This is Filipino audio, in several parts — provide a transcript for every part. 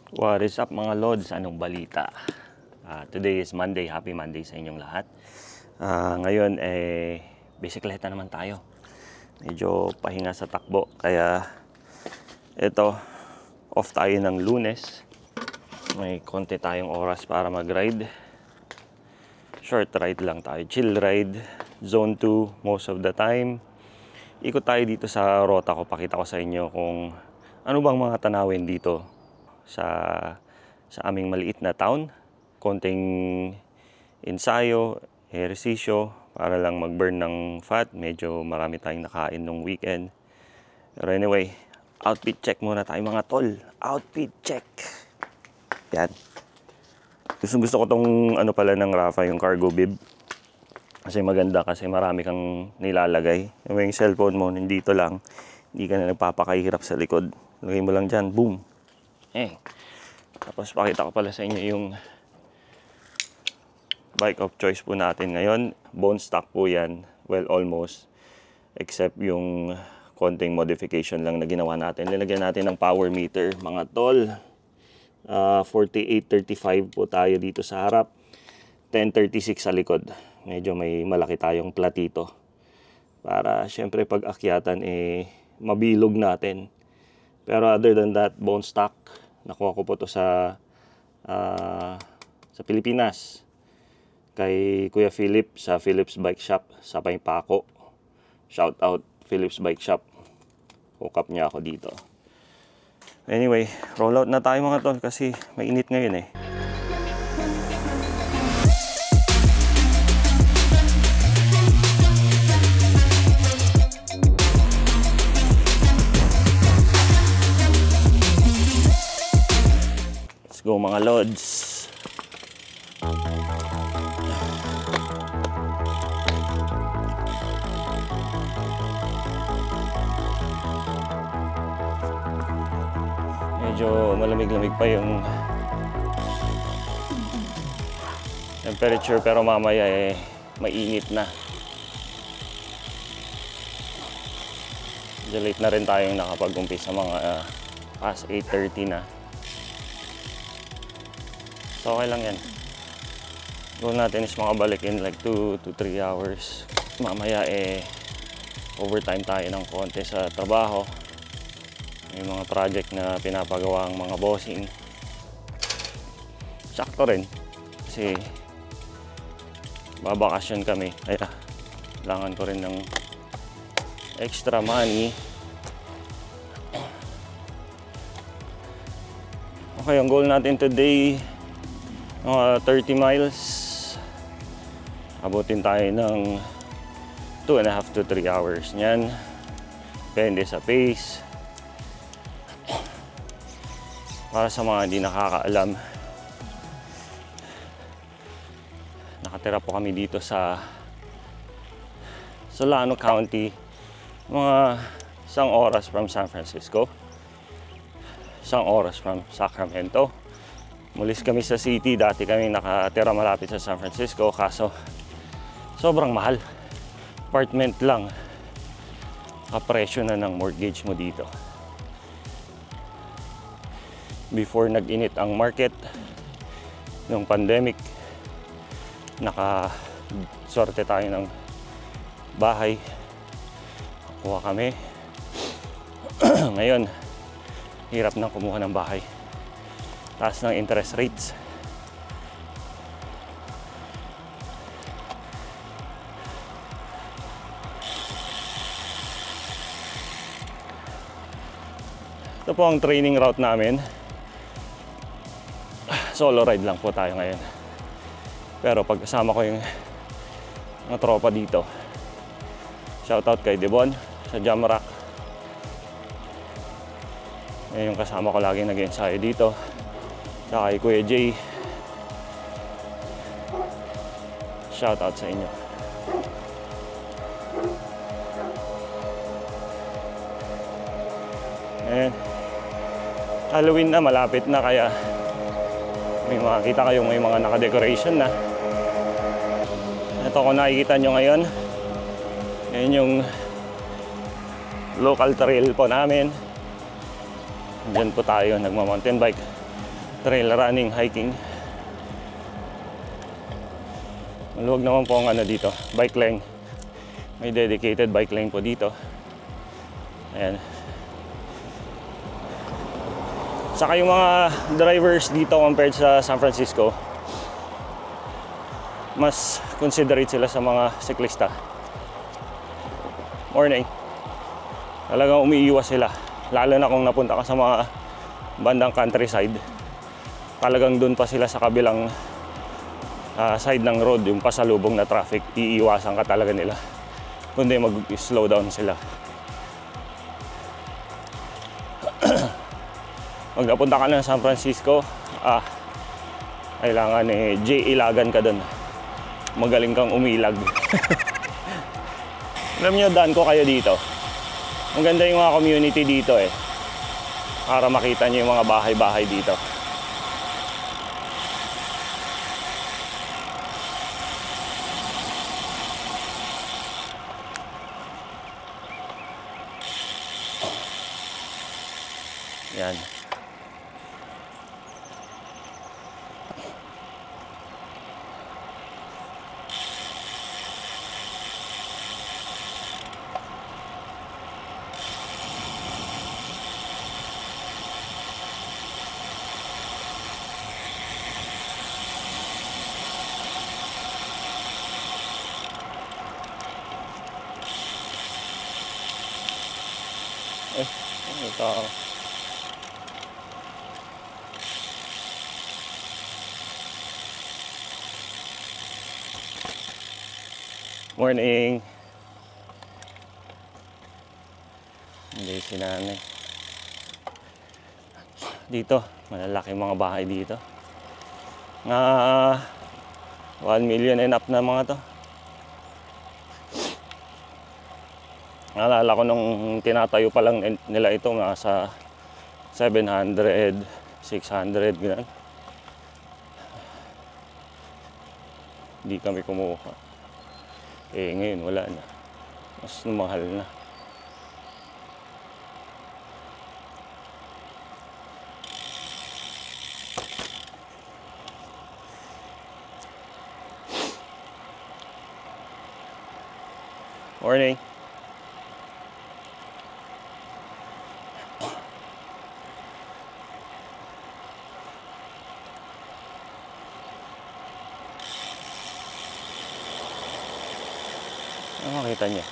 What is up mga Lods? Anong balita? Today is Monday. Happy Monday sa inyong lahat. Ngayon bisikleta naman tayo. Medyo pahinga sa takbo. Kaya ito, off tayo ng Lunes. May konti tayong oras para mag-ride. Short ride lang tayo. Chill ride. Zone 2 most of the time. Ikot tayo dito sa rota ko. Pakita ko sa inyo kung ano bang mga tanawin dito sa aming maliit na town. Konting ensayo, ehersisyo para lang mag-burn ng fat. Medyo marami tayong nakain nung weekend. Pero anyway, outfit check muna tayo mga tol. Outfit check. Yan. Gusto ko tong ano pala ng Rafa, yung cargo bib. Kasi maganda kasi marami kang nilalagay. Yung cellphone mo, nandito lang. Hindi ka na nagpapakahirap sa likod. Lagay mo lang dyan, boom. Tapos pakita ko pala sa inyo yung bike of choice po natin ngayon. Bone stock po yan. Well, almost. Except yung konting modification lang na ginawa natin. Nilagyan natin ng power meter, mga tol. 4835 po tayo dito sa harap. 1036 sa likod. Medyo may malaki tayong platito. Para syempre pag akyatan mabilog natin. Pero other than that, bone stock. Nakuha ko po to sa Pilipinas. Kay Kuya Philip sa Philip's Bike Shop sa Paypaco. Shout out Philip's Bike Shop. Hook up niya ako dito. Anyway, roll out na tayo mga tol kasi mainit ngayon Let's go mga Lods. Medyo malamig-lamig pa yung temperature pero mamaya mainit na. Medyo late na rin tayong nakapag-umpisa mga past 8:30 na. So okay lang yan. Goal natin is makabalik in like 2 to 3 hours. Mamaya overtime tayo ng konti sa trabaho. May mga project na pinapagawa ang mga bossing. Sakto rin. Kasi babakasyon kami. Kaya kailangan ko rin ng extra money. Okay, ang goal natin today 30 miles. Abutin tayo ng 2.5 to 3 hours niyan. Depende sa pace. Para sa mga hindi nakakaalam, nakatira po kami dito sa Solano County, mga 1 oras from San Francisco, 1 oras from Sacramento. Mulis kami sa city, dati kami nakatira malapit sa San Francisco, kaso sobrang mahal. Apartment lang, kapresyo na ng mortgage mo dito. Before nag-init ang market nung pandemic, nakasorte tayo ng bahay, kuha kami. Ngayon hirap nang kumuha ng bahay, taas ng interest rates. Ito po ang training route namin. Solo ride lang po tayo ngayon. Pero pag kasama ko yung mga tropa dito, shoutout kay Devon sa Jamrock. Yan yung kasama ko lagi nag-ensayo dito. Saka kay Kuya Jay. Shoutout sa inyo. Ayan. Halloween na, malapit na, kaya may makikita kayong may mga naka-decoration na. Ito kung nakikita nyo ngayon, yan yung local trail po namin. Diyan po tayo nagma-mountain bike. trail running, hiking. Maluwag naman po ang ano dito, bike lane. May dedicated bike lane po dito. Ayan. Saka yung mga drivers dito compared sa San Francisco, mas considerate sila sa mga siklista. Morning. Talagang umiiwas sila. Lalo na kung napunta ka sa mga bandang countryside. Talagang doon pa sila sa kabilang side ng road, yung pasalubong na traffic. Iiwasan ka talaga nila. Kundi mag-slow down sila. Pag napunta ka ng San Francisco, kailangan J-ilagan ka doon. Magaling kang umilag. Alam nyo, daan ko kayo dito. Ang ganda yung mga community dito para makita nyo yung mga bahay-bahay dito. Yan. Ito. Morning. Hindi si nanay. Dito, malalaki mga bahay dito. Nga 1 million and up na mga to. Naalala ko nung tinatayo pa lang nila ito nga sa 700, 600 ganun. Hindi kami kumuha. Ngayon wala na. Mas mahal na. Morning. Ano makita niyo?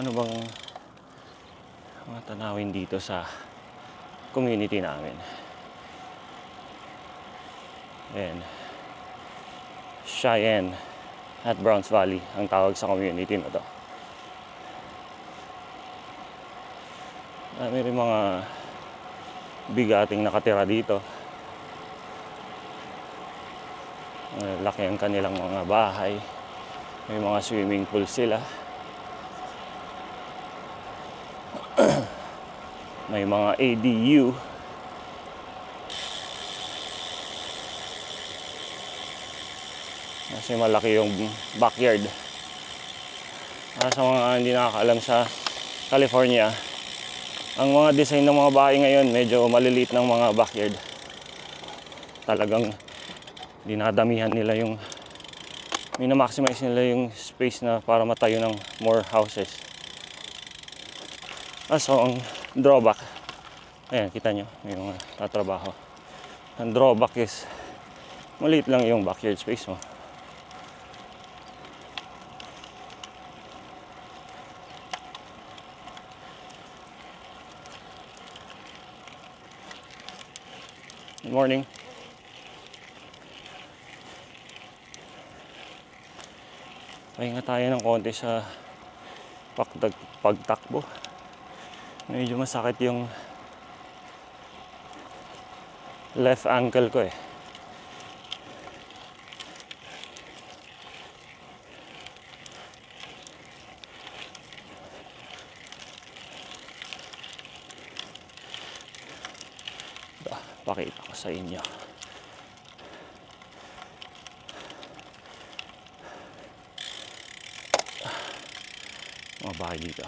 Ano bang mga tanawin dito sa community namin? Ayan. Cheyenne at Browns Valley ang tawag sa community na to. May rin mga bigating nakatira dito. Laki ang kanilang mga bahay. May mga swimming pool sila. May mga ADU. Kasi malaki yung backyard. Para sa mga hindi nakakaalam sa California, ang mga design ng mga bahay ngayon medyo maliliit ng mga backyard. Talagang dinadamihan nila yung minamaximize nila yung space na para matayo ng more houses. So ang drawback, ayan kita nyo may mga tatrabaho. Ang drawback is maliit lang yung backyard space mo. Good morning. Pahinga tayo ng konti sa pagtakbo. Medyo masakit yung left ankle ko Pakita ko sa inyo. Mga bahay dito.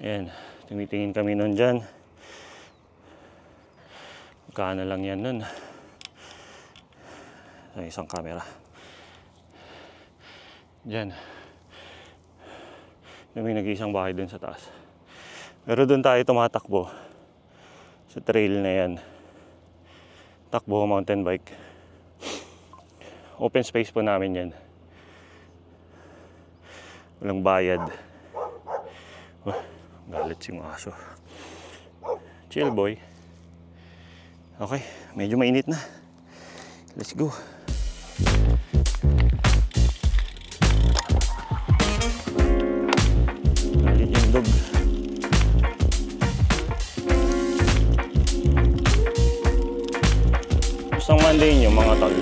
Ayan, tumitingin kami nun dyan. Kano lang yan nun. Ay, isang camera. Diyan. May nag-iisang bahay dun sa taas. Pero dun tayo tumatakbo. Sa trail na yan. Takbo mountain bike. Open space po namin yan. Walang bayad. Galit yung aso. Chill boy. Okay, medyo mainit na. Let's go. Galit yung dog. Gustong Monday nyo mga tol.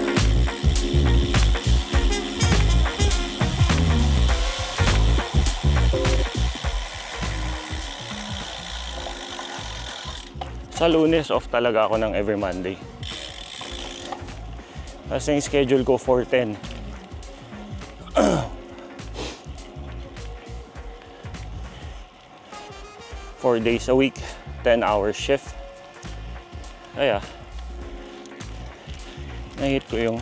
Sa Lunes, off talaga ako ng every Monday. Kasi yung schedule ko 4:10. 4 days a week, 10-hour shift. Kaya, nahit ko yung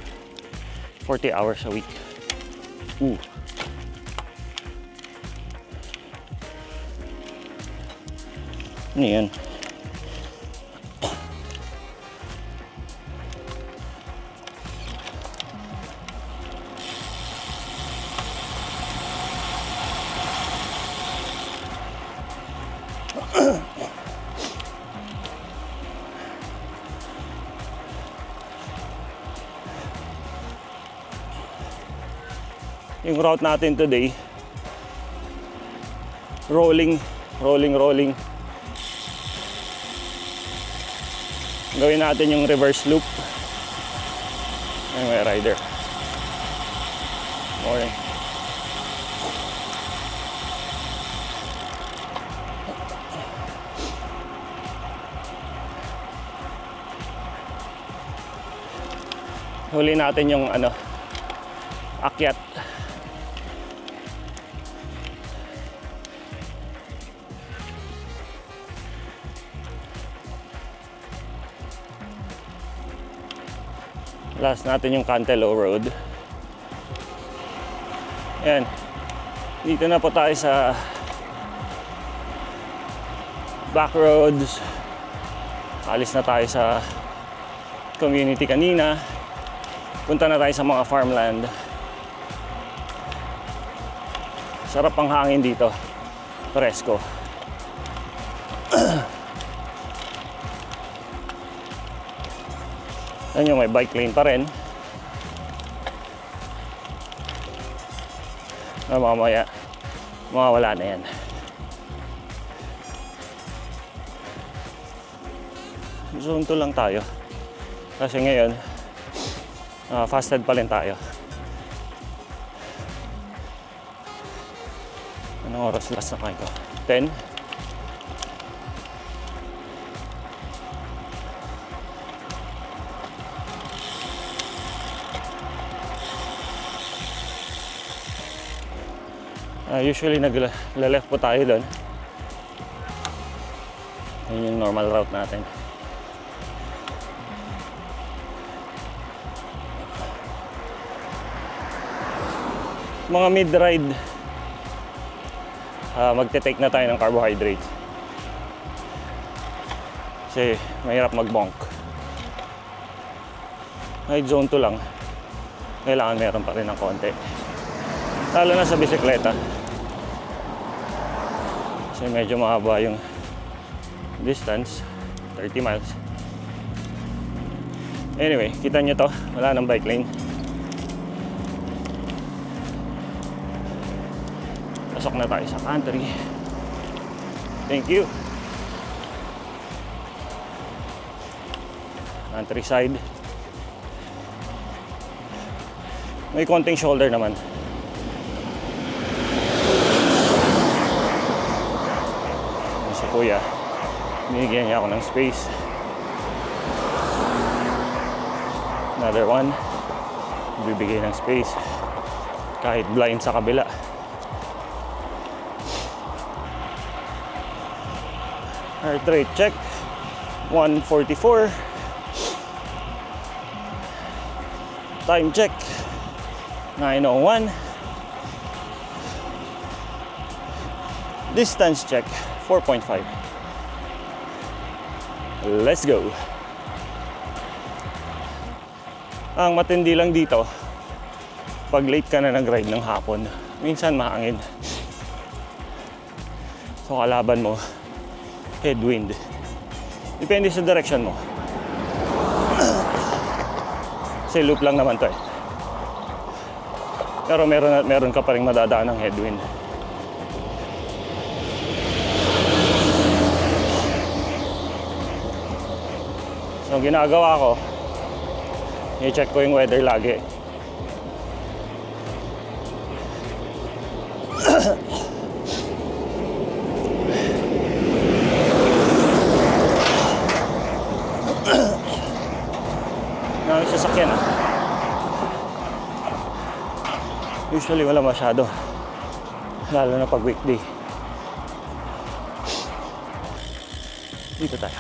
40 hours a week. Ano yan? Yung route natin today, rolling. Gawin natin yung reverse loop. Ay, may rider. Morning. Huli natin yung akyat. Last natin yung Cantelo Road. Ayan. Dito na po tayo sa back roads. Alis na tayo sa community kanina. Punta na tayo sa mga farmland. Sarap ang hangin dito. Presko. Ayan yung may bike lane pa rin. Mamaya, mawawala na yan. Zone 2 lang tayo. Kasi ngayon, fasted pa rin tayo. Anong oras last na kayo ko? 10? Usually nagla-left po tayo doon. Yun yung normal route natin. Mga mid-ride, magte-take na tayo ng carbohydrates. Kasi mahirap mag-bonk. Kahit zone 2 lang, kailangan meron pa rin ng konti. Lalo na sa bisikleta. Kasi medyo mahaba yung distance, 30 miles. Anyway, kita nyo to, wala nang bike lane. Pasok na tayo sa country. Thank you. Countryside. May konting shoulder naman. Kuya, binigyan niya ako ng space. Another one, bibigay ng space kahit blind sa kabila. Heart rate check 144. Time check, 9:01. Distance check, 4.5. Let's go. Ang matindi lang dito, pag late ka na nag-ride ng hapon, minsan mahangin. So kalaban mo, headwind. Depende sa direction mo. Kasi loop lang naman to eh. Pero meron ka pa rin madadaan ng headwind. So ginagawa ko, i-check ko yung weather lagi. Nang sasakyan ah. Usually wala masyado. Lalo na pag weekday. Dito tayo.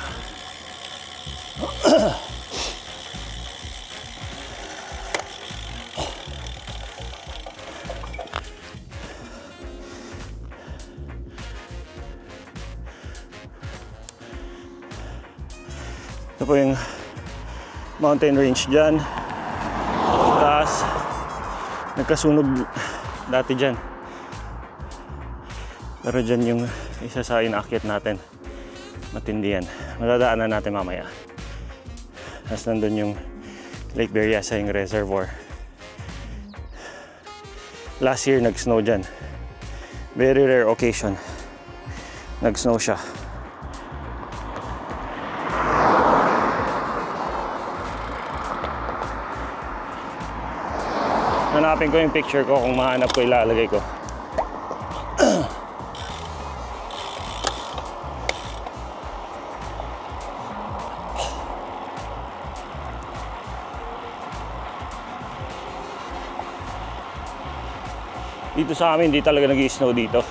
Ito po yung mountain range dyan. Taas. Nagkasunog dati dyan. Pero dyan yung isa sa inaakyat natin. Matindi yan. Madadaanan natin mamaya. Tapos nandun yung Lake Berryessa, yung reservoir. Last year nag-snow dyan. Very rare occasion. Nag-snow siya. Hanapin ko yung picture ko, kung mahanap ko ilalagay ko. Dito sa amin, di talaga nag-i-snow dito.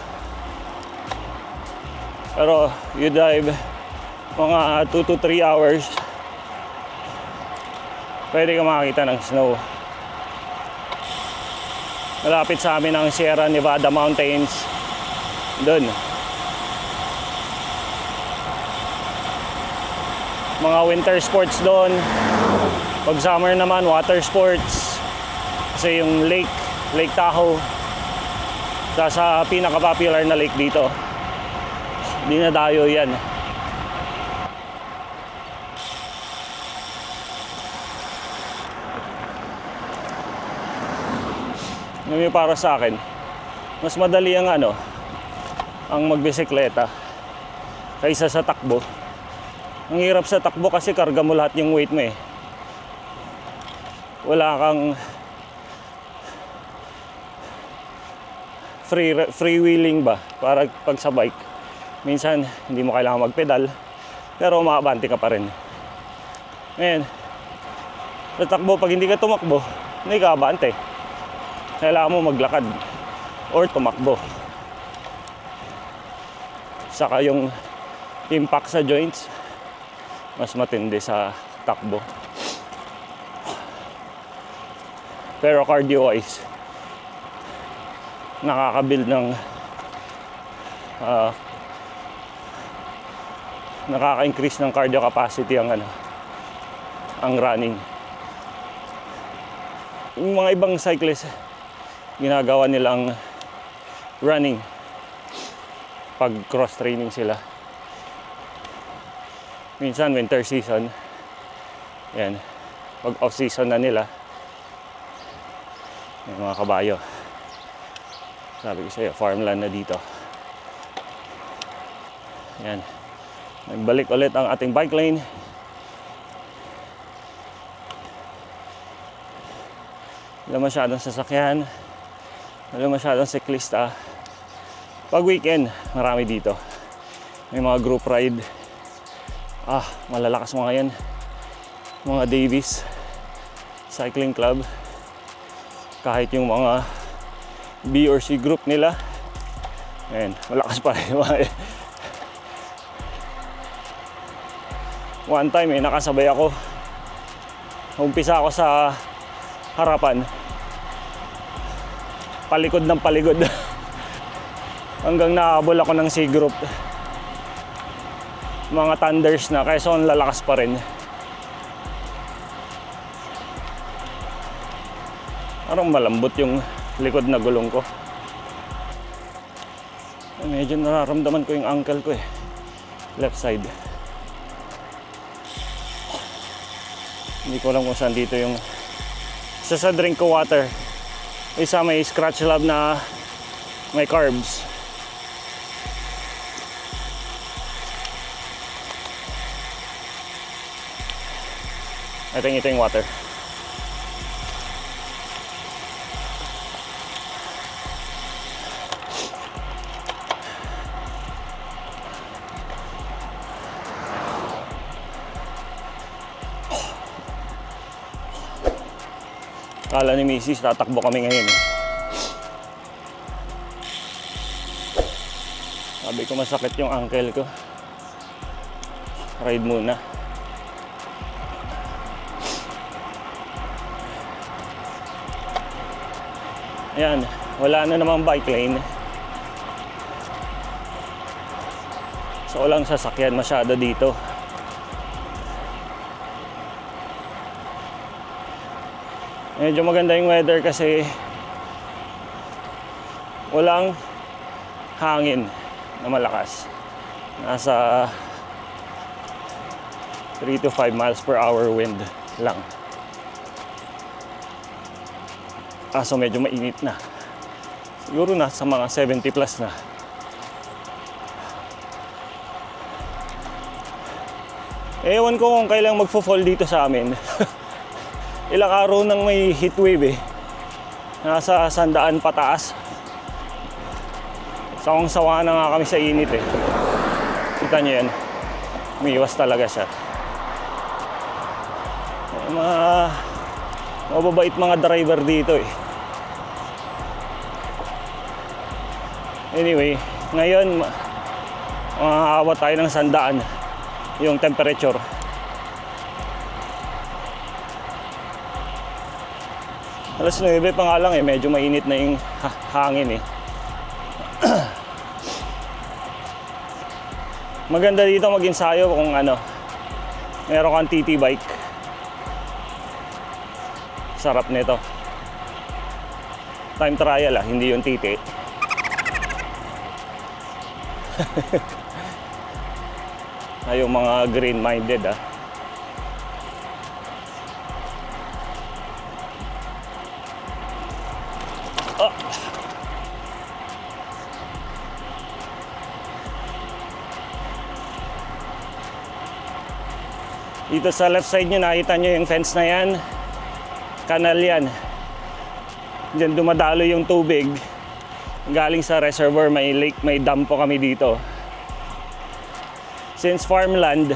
Pero you drive mga 2 to 3 hours, pwede ka makakita ng snow. Malapit sa amin ang Sierra Nevada Mountains. Doon. Mga winter sports doon. Pag summer naman, water sports. Kasi yung Lake Tahoe, sa pinaka-popular na lake dito. Dinadayo yan. Ngayon para sa akin, mas madali ang ang magbisikleta kaysa sa takbo. Ang hirap sa takbo kasi karga mo lahat yung weight mo eh. Wala kang freewheeling ba para pag sa bike. Minsan hindi mo kailangan magpedal pero makabante ka pa rin. Ngayon, sa takbo pag hindi ka tumakbo, hindi ka abante. Kailangan mo maglakad or tumakbo. Saka yung impact sa joints mas matindi sa takbo. Pero cardio wise, nakaka-build ng nakaka-increase ng cardio capacity ang running. Yung mga ibang cyclists, ginagawa nilang running pag cross training sila. Minsan winter season, yan, pag off season na nila, yung mga kabayo, sabi ko sa'yo, farmland na dito. Yan, nagbalik ulit ang ating bike lane. Wala masyadong sasakyan, wala masyadong siklista. Pag weekend, marami dito. May mga group ride. Malalakas mga yan. Mga Davis Cycling Club. Kahit yung mga B or C group nila, ayan, malakas pa rin. One time nakasabay ako. Umpisa ako sa harapan. Palikod ng palikod. Hanggang nahabol ako ng C group. Mga thunders na, kaya ang lalakas pa rin. Parang malambot yung likod na gulong ko. Medyo nararamdaman ko yung ankle ko eh. Left side. Hindi ko alam kung saan dito yung isa sa drink ko water. Isa may scratch lab na may carbs. I think ito yung water. Kala ni Mrs. tatakbo kami ngayon eh. Sabi ko masakit yung ankle ko. Ride muna. Ayan, wala na namang bike lane. So walang sasakyan masyado dito. Medyo maganda yung weather kasi walang hangin na malakas. Nasa 3 to 5 miles per hour wind lang. So medyo mainit na. Siguro na sa mga 70 plus na. Ewan ko kung kailang magfo-fall dito sa amin. Ilang araw nang may heat wave eh. Nasa 100 pataas. Sawang-sawa na nga kami sa init eh. Kita nyo yan. Umiwas talaga siya. Mababait mga driver dito eh. Anyway, ngayon maaabot tayo ng 100 yung temperature. Alas 9 pa nga lang eh, medyo mainit na yung hangin eh. Maganda dito mag-ensayo kung meron kang TT bike. Sarap nito. Time trial hindi yung TT. Yung mga green-minded Dito sa left side nyo, nakita nyo yung fence na yan. Kanal yan. Diyan dumadalo yung tubig. Galing sa reservoir, may lake, may dam po kami dito. Since farmland,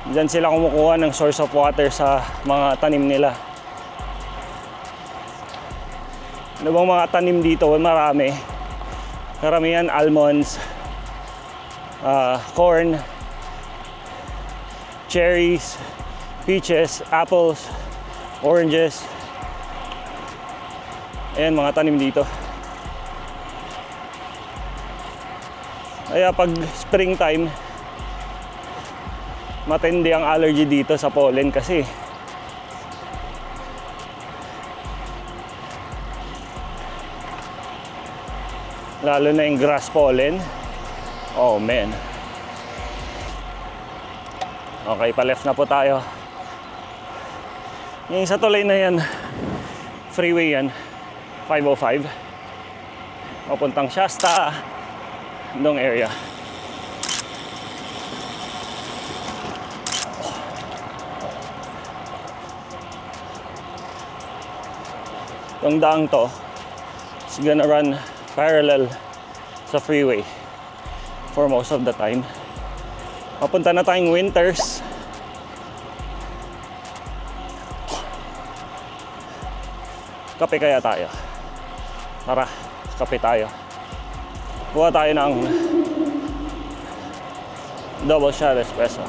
diyan sila kumukuha ng source of water sa mga tanim nila. Ano bang mga tanim dito? Marami. Karamihan almonds, corn, cherries, peaches, apples, oranges. Ayan, mga tanim dito. Kaya pag springtime, matindi ang allergy dito sa pollen kasi lalo na yung grass pollen. Oh man. Okay, pa left na po tayo. Yung sa tulay na yan, freeway yan, 505. Papuntang Shasta, Dong area. Yung daang to is gonna run parallel sa freeway for most of the time. Papunta na tayong Winters. Kape kaya tayo? Tara, kape tayo. Buha tayo ng double shot espresso.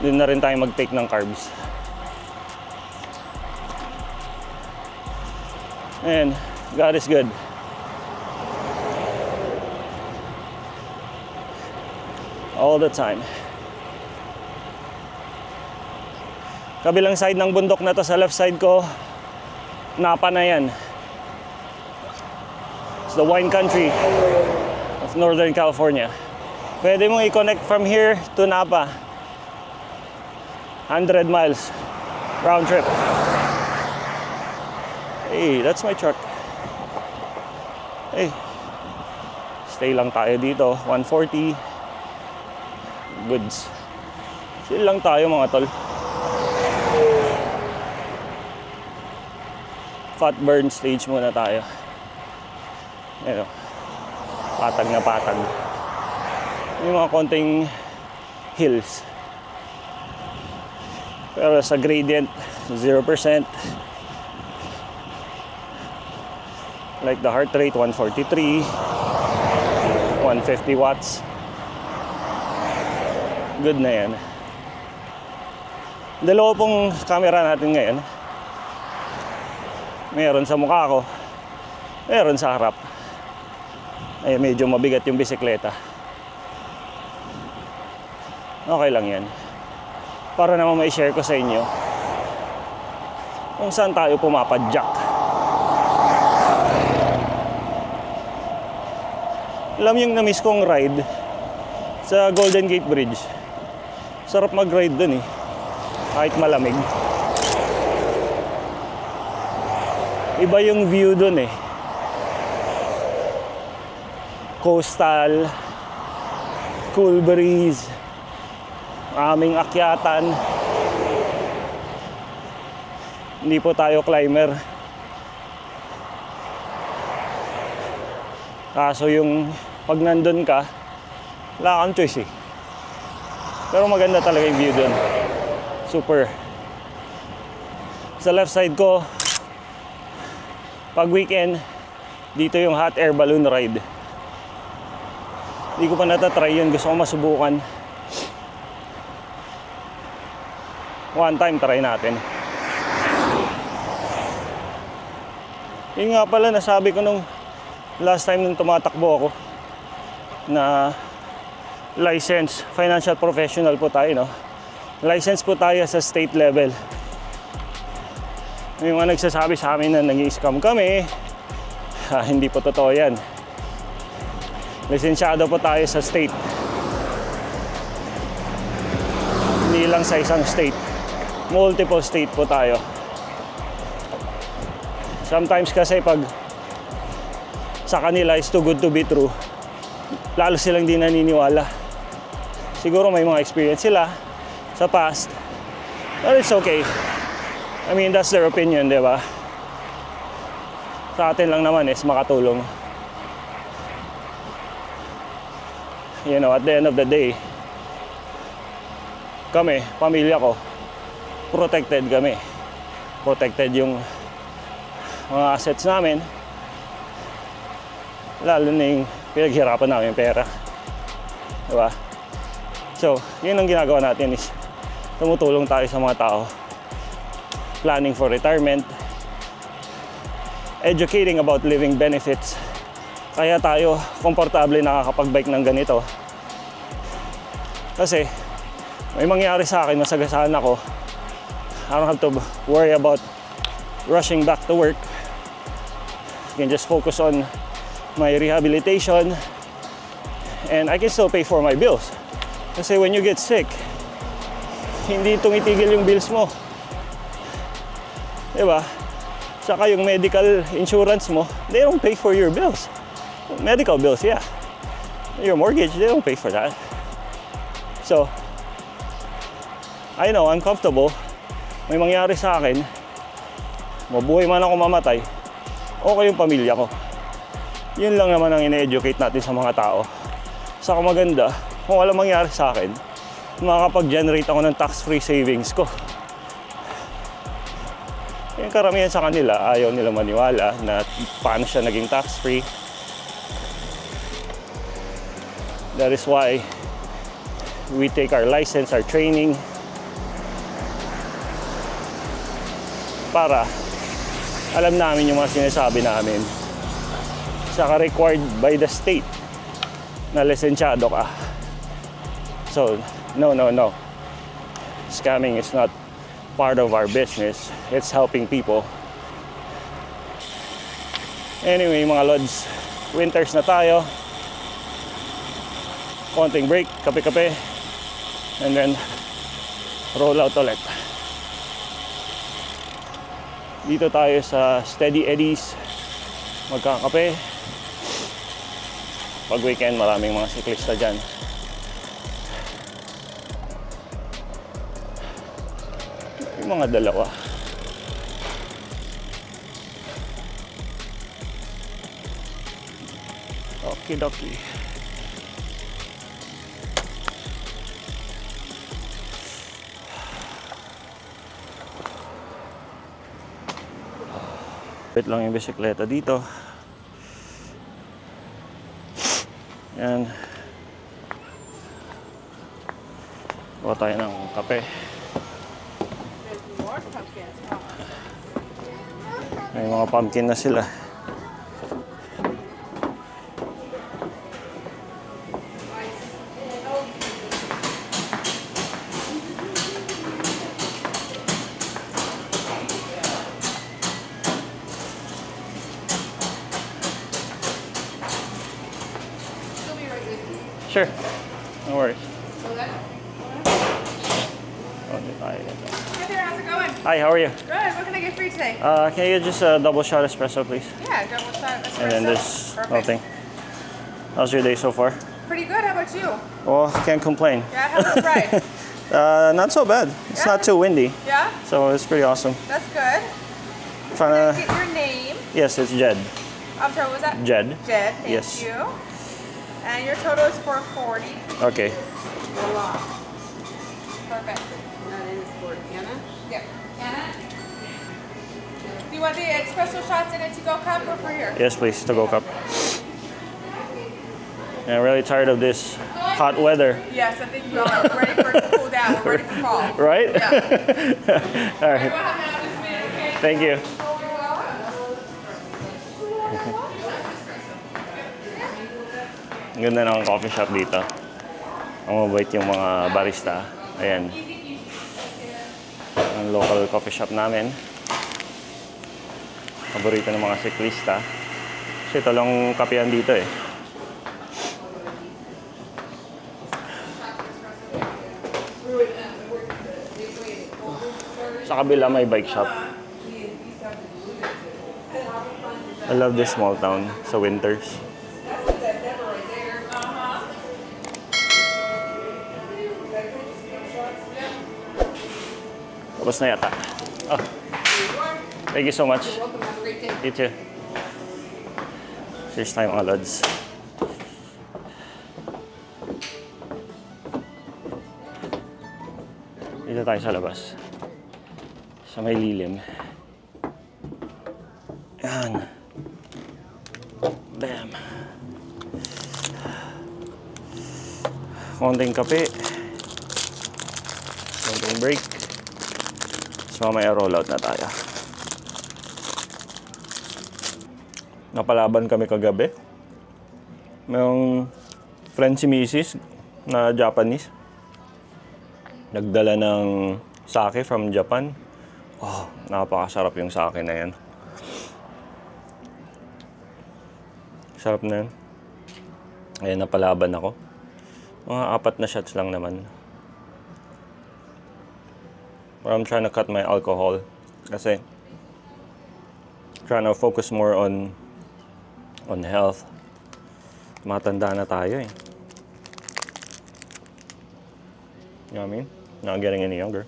Doon na rin tayo mag-take ng carbs. And God is good. All the time. Kabilang side ng bundok na to, sa left side ko, Napa na yan. It's the wine country of Northern California. Pwede mong i-connect from here to Napa. 100 miles round trip. Hey, that's my truck. Hey, stay lang tayo dito. 140 goods. Chill lang tayo mga tol. Fat burn stage muna tayo. Ayan o, patag na patag. Yung mga konting hills. Pero sa gradient, 0%. Like the heart rate, 143, 150 watts. Good na yan. Dalawa pong camera natin ngayon. Meron sa mukha ko, meron sa harap. Ay, medyo mabigat yung bisikleta. Okay lang yan. Para naman ma-share ko sa inyo kung saan tayo pumapadyak. Alam yung na-miss kong ride sa Golden Gate Bridge. Sarap mag-ride dun eh, kahit malamig. Iba yung view dun eh. Coastal, cool breeze, aming akyatan. Hindi po tayo climber. Kaso yung pag nandun ka, wala kang choice eh. Pero maganda talaga yung view dun. Super. Sa left side ko, pag weekend, dito yung hot air balloon ride. Hindi ko pa natatry yun. Gusto ko masubukan. One time, try natin. Yun nga pala, nasabi ko nung last time nung tumatakbo ako na license, financial professional po tayo, no? License po tayo sa state level. May mga nagsasabi sa amin na nag-i-scam kami. Hindi po totoo yan. Lisensyado po tayo sa state. Hindi lang sa isang state. Multiple state po tayo. Sometimes kasi pag sa kanila is too good to be true, lalo silang di naniniwala. Siguro may mga experience sila sa past, but it's okay. I mean, that's their opinion, di ba? Sa atin lang naman is makatulong. You know, at the end of the day, kami, pamilya ko, protected kami. Protected yung mga assets namin. Lalo na yung pinaghirapan namin pera. Diba? So, yun ang ginagawa natin is tumutulong tayo sa mga tao. Planning for retirement. Educating about living benefits. Kaya tayo komportable nakakapag-bike ng ganito. Kasi may mangyari sa akin, masagasaan ako. I don't have to worry about rushing back to work. I can just focus on my rehabilitation and I can still pay for my bills. Kasi when you get sick, hindi tumitigil yung bills mo. Diba? Saka yung medical insurance mo, they don't pay for your bills. Medical bills, yeah. Your mortgage, they don't pay for that. So, I know, I'm comfortable. May mangyari sa akin, mabuhay man ako mamatay, okay yung pamilya ko. Yun lang naman ang ine-educate natin sa mga tao. Saka maganda, kung walang mangyari sa akin, makakapag-generate ako ng tax-free savings ko. Yung karamihan sa kanila, ayaw nila maniwala na paano siya naging tax-free. That is why we take our license, our training, para alam namin yung mga sinasabi namin. Saka required by the state na lisensyado ka. So, no. Scamming is not part of our business. It's helping people. Anyway, mga lods, winters na tayo. Konting break, kape-kape. And then, roll out ulit. Dito tayo sa Steady Eddies. Magkakape. Pag weekend, maraming mga siklista dyan. Yung mga dalawa. Okidoki. Wait lang yung bisikleta dito. Yan. Kuha tayo ng kape. May mga pumpkin na sila. Sure. No worries. Hi there, how's it going? Hi, how are you? Good, what can I get for you today? Can you get just a double shot espresso, please? Yeah, double shot espresso. And then this Perfect. nothing. How's your day so far? Pretty good, how about you? Well, can't complain. Yeah, how's the ride? Not so bad. It's Yeah? not too windy, Yeah, so it's pretty awesome. that's good. Trying Can I to. get your name? Yes, it's Jed. I'm sorry, what was that? Jed. Jed, thank Yes. you. And your total is 440. Okay. Perfect. That is for Anna. Yep. Anna? Do you want the espresso shots in a to-go cup or for here? Yes, please. To go cup. And I'm really tired of this hot weather. Yes, I think we're all ready for it to cool down. We're ready for fall. Right? Yeah. All right. We'll have that this minute, okay? Thank you. Ang ganda ng coffee shop dito. Ang mabait yung mga barista. Ayan. Ang local coffee shop namin. Paborito ng mga siklista. Kasi ito lang kapehan dito eh. Sa kabila may bike shop. I love this small town sa winters. Tapos na yata. Oh. Thank you so much. Welcome, have a great day. You too. Cheers tayo mga lods. Dito tayo sa labas. Sa may lilim. Yan. Bam. Konting kape. Konting break. So mamaya roll out na tayo. Napalaban kami kagabi. Mayroong friend si Mrs. na Japanese. Nagdala ng sake from Japan. Oh, napakasarap yung sake na yan. Sarap na yan. Ayan, napalaban ako. Mga 4 na shots lang naman. But I'm trying to cut my alcohol. Kasi trying to focus more on health. Matanda na tayo eh. You know what I mean? Not getting any younger.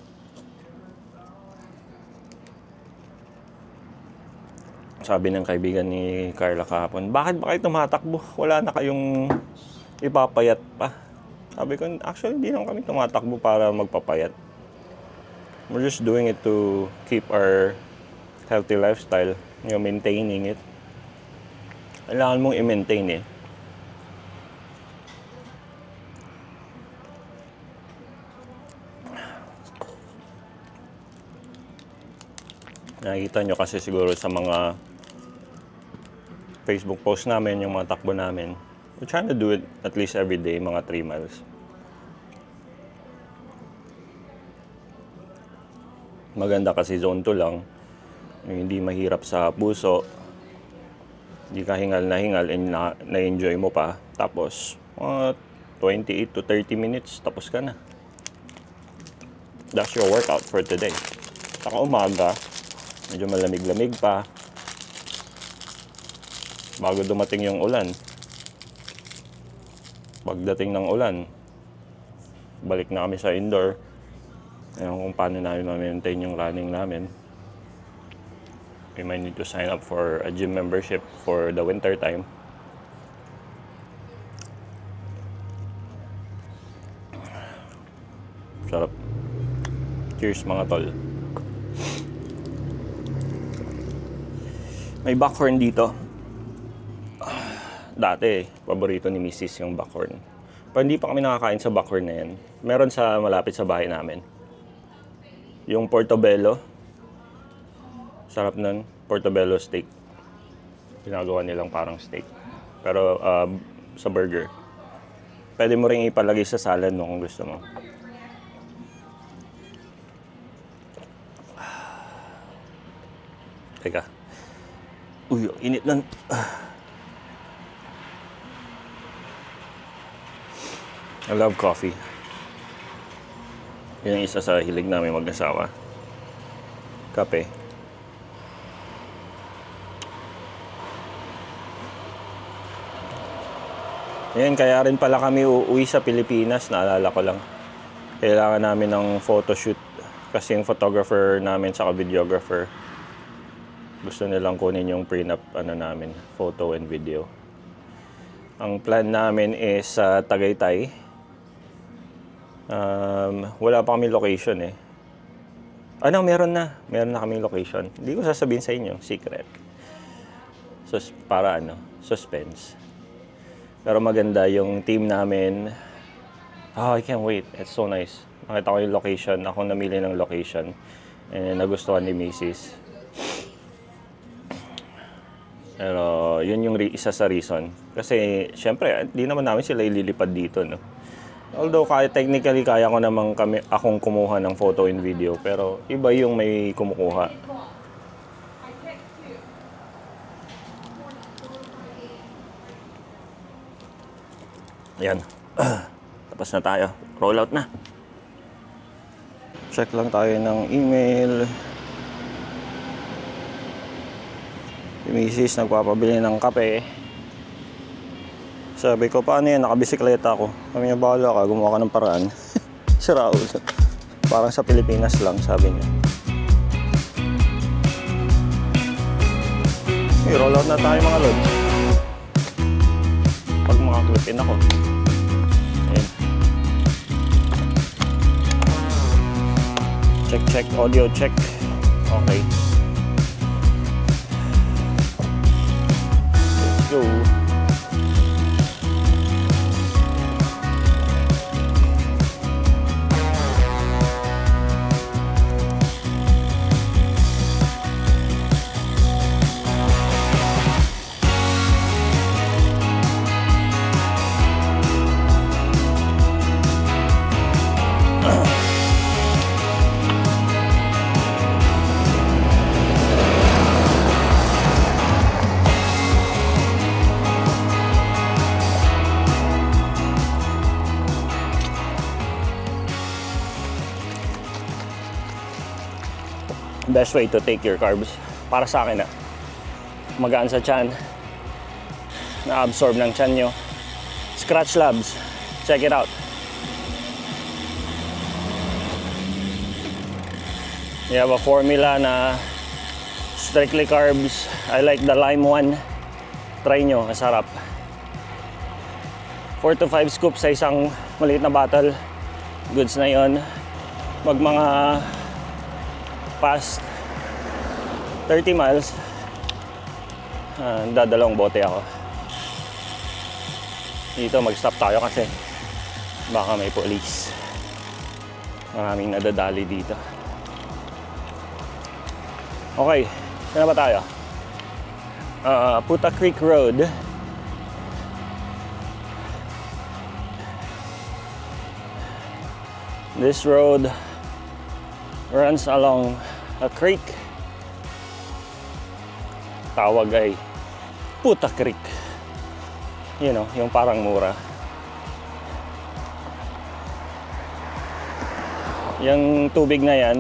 Sabi ng kaibigan ni Carla kahapon, bakit ba kayo tumatakbo? Wala na kayong ipapayat pa. Sabi ko, actually, hindi naman kami tumatakbo para magpapayat. We're just doing it to keep our healthy lifestyle. You know, maintaining it. Kailangan mong i-maintain eh. Nakikita nyo kasi siguro sa mga Facebook post namin, yung mga takbo namin. We're trying to do it at least every day, mga 3 miles. Maganda kasi zone 2 lang. Yung hindi mahirap sa puso. Hindi ka hingal na hingal and na-enjoy mo pa. Tapos, mga 28 to 30 minutes, tapos ka na. That's your workout for today. Saka umaga, medyo malamig-lamig pa. Bago dumating yung ulan. Pagdating ng ulan, balik na kami sa indoor. Ayun kung paano namin ma-maintain yung running namin. We might need to sign up for a gym membership for the winter time. Sarap. Cheers mga tol. May buckhorn dito. Dati, paborito ni Mrs. yung buckhorn. Pero hindi pa kami nakakain sa buckhorn na yan. Meron sa malapit sa bahay namin. Yung portobello. Sarap nun. Portobello steak. Ginagawa nilang parang steak. Pero sa burger. Pwede mo rin ipalagay sa salad no, kung gusto mo. Teka. Uy, init lang. I love coffee. Yan ang isa sa hilig namin mag-asawa. Kape. Yan, kaya rin pala kami uuwi sa Pilipinas, naalala ko lang. Kailangan namin ng photoshoot kasi yung photographer namin saka videographer gusto nilang kunin yung prenup namin, photo and video. Ang plan namin is sa Tagaytay. Wala pa kami location eh. Meron na kami location. Hindi ko sasabihin sa inyo, secret. Para suspense. Pero maganda yung team namin. I can't wait. It's so nice. Nakita ko yung location. Ako namili ng location. And nagustuhan ni Mrs. Pero yun yung isa sa reason. Kasi syempre, di naman namin sila ililipad dito, no? Although technically kaya ko namang akong kumuha ng photo and video, pero iba yung may kumukuha. Ayan. Tapos na tayo. Roll out na. Check lang tayo ng email. Si Mrs. nagpapabili ng kape. Sabi ko, paano yan? Nakabisikleta ako. Kami niya, bahala ka. Gumawa ka ng paraan. Si Raul. Parang sa Pilipinas lang, sabi niya. Okay, roll out na tayo mga lods. Pag makaklipin ako. Ayan. Check, audio check. Okay. Let's go. Best way to take your carbs para sa akin magaan sa tiyan, na-absorb ng tiyan nyo. Scratch Labs, check it out. You have a formula na strictly carbs. I like the lime one. Try nyo, masarap. 4 to 5 scoops sa isang maliit na bottle. Goods na yon. Mag mga past 30 miles, dadalawang bote ako. Dito mag-stop tayo kasi baka may police. Maraming nadadali dito. Okay, saan na ba tayo? Puta Creek Road. This road runs along a creek. Tawag ay Puta Creek. You know, yung parang mura. Yung tubig na yan,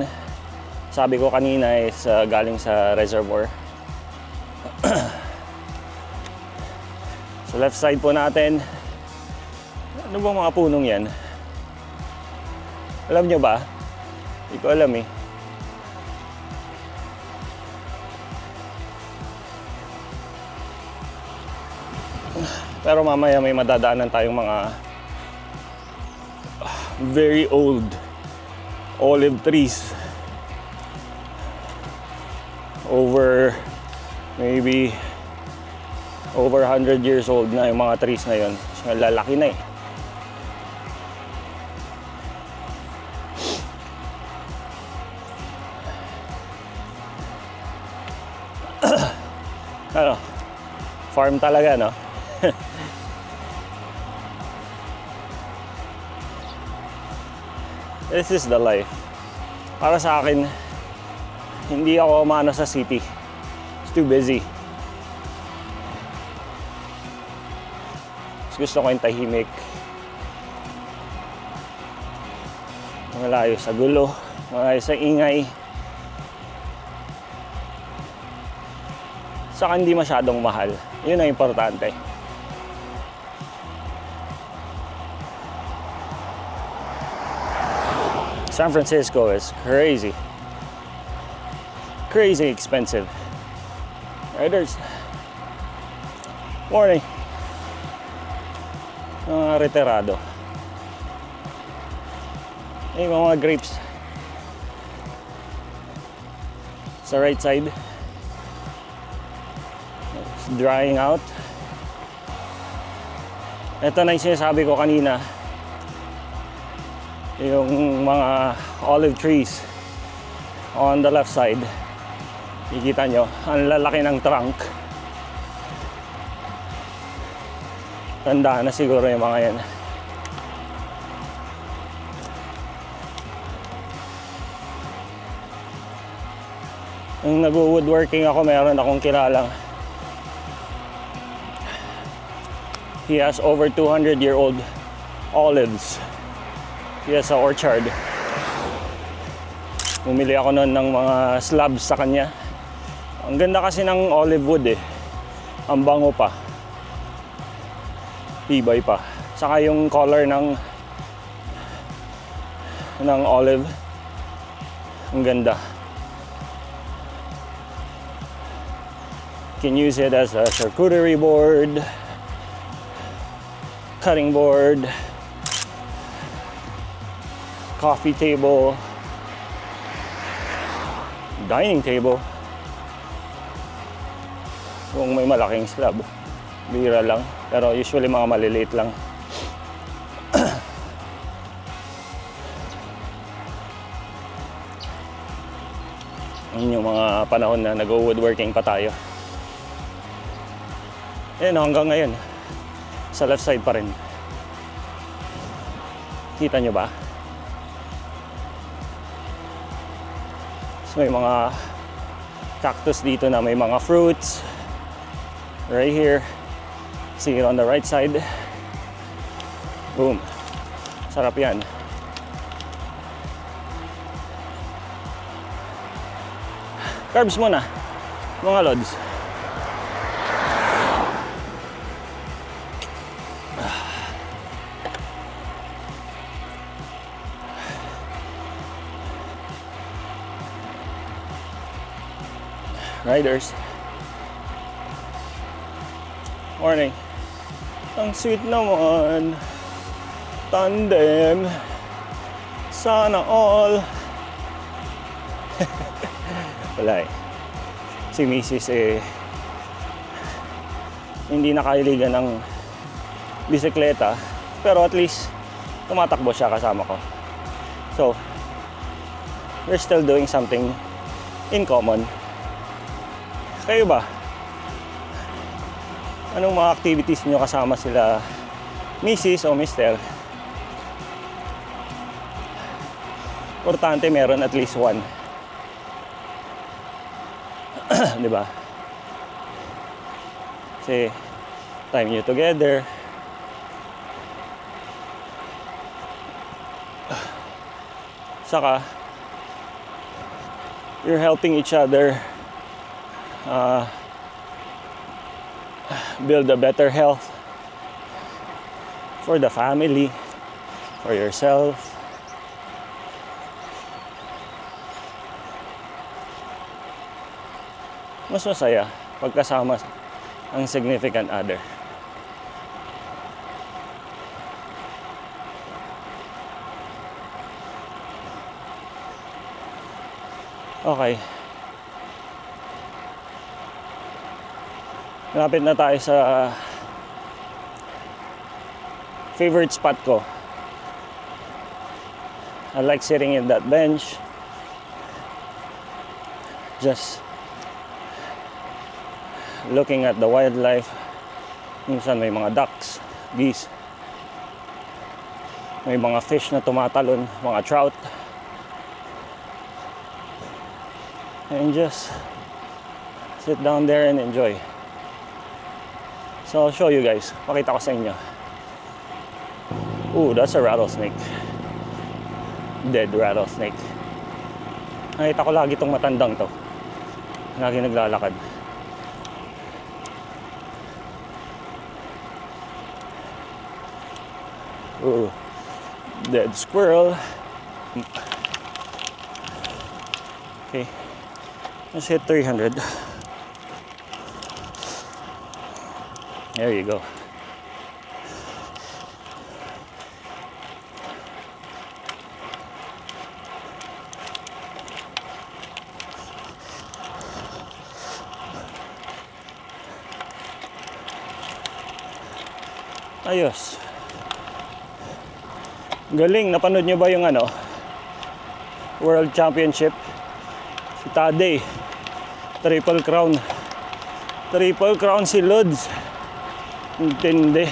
sabi ko kanina is galing sa reservoir. Sa left side po natin, ano bang mga punong yan? Alam nyo ba? Hindi ko alam eh. Pero mamaya may madadaanan tayong mga very old olive trees. Maybe over 100 years old na yung mga trees na yun. Lalaki na eh. Ano? Farm talaga, no? This is the life. Para sa akin, hindi ako umano sa city. It's too busy. Mas gusto ko yung tahimik. Malayo sa gulo, malayo sa ingay. Saka hindi masyadong mahal. Yun ang importante. San Francisco is crazy. Crazy expensive. Riders. Morning. Mga retirado. Ay, mga grapes. Sa right side. It's drying out. Ito na yung sinasabi ko kanina. Yung mga olive trees on the left side. Ikita nyo, ang lalaki ng trunk. Tandaan na siguro yung mga yan. Nung nag-woodworking ako, meron akong kilalang. He has over 200-year-old olives. He has an orchard. Bumili ako noon ng mga slabs sa kanya. Ang ganda kasi ng olive wood eh. Ang bango pa. Tibay pa. Saka yung color ng olive. Ang ganda. You can use it as a charcuterie board, cutting board, coffee table, dining table. Kung may malaking slab, bira lang. Pero usually mga maliliit lang. Yun yung mga panahon na nag-woodworking pa tayo. Ayan, hanggang ngayon. Sa left side pa rin. Kita nyo ba? So may mga cactus dito na may mga fruits. Right here. See it on the right side. Boom. Sarap yan. Carbs muna, mga lods. Riders. Morning. Ang sweet naman. Tandem. Sana all. Wala eh. Si Mrs. Hindi nakahiligan ng bisikleta. Pero at least tumatakbo siya kasama ko. So, we're still doing something in common. Kayo ba? Anong mga activities nyo kasama sila Mrs. o Mr.? Importante meron at least one. Di ba? Kasi time nyo together. Saka you're helping each other build a better health for the family, for yourself. Mas masaya pagkasama ang significant other. Okay. Malapit na tayo sa favorite spot ko. I like sitting in that bench. Just looking at the wildlife. Minsan may mga ducks, geese. May mga fish na tumatalon, mga trout. And just sit down there and enjoy. So I'll show you guys. Pakita ko sa inyo. Ooh, that's a rattlesnake. Dead rattlesnake. Nakita ko lagi itong matandang to. Lagi naglalakad. Ooh, dead squirrel. Okay, let's hit 300. There you go. Ayos. Galing, napanood nyo ba yung World Championship? Si Tadej, Triple Crown. Triple Crown si Lods. Intindi.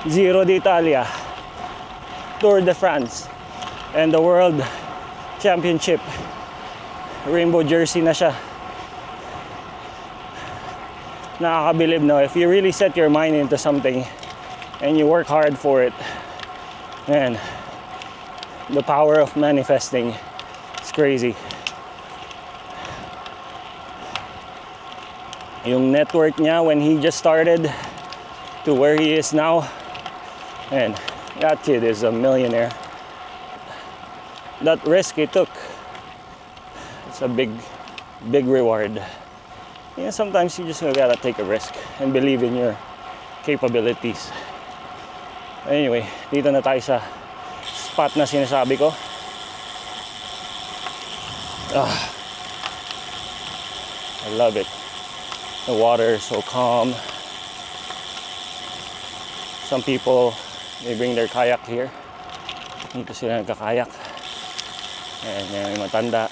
Giro d'Italia, Tour de France, and the World Championship. Rainbow jersey na siya. Nakakabilib, no? If you really set your mind into something and you work hard for it, man, the power of manifesting is crazy. Yung network niya when he just started to where he is now, and that kid is a millionaire. That risk he took, it's a big reward. Yeah, sometimes you just gotta take a risk and believe in your capabilities. Anyway, dito na tayo sa spot na sinasabi ko. I love it. The water is so calm. Some people, they bring their kayak here. Dito sila nagkakayak. Ayan, may matanda.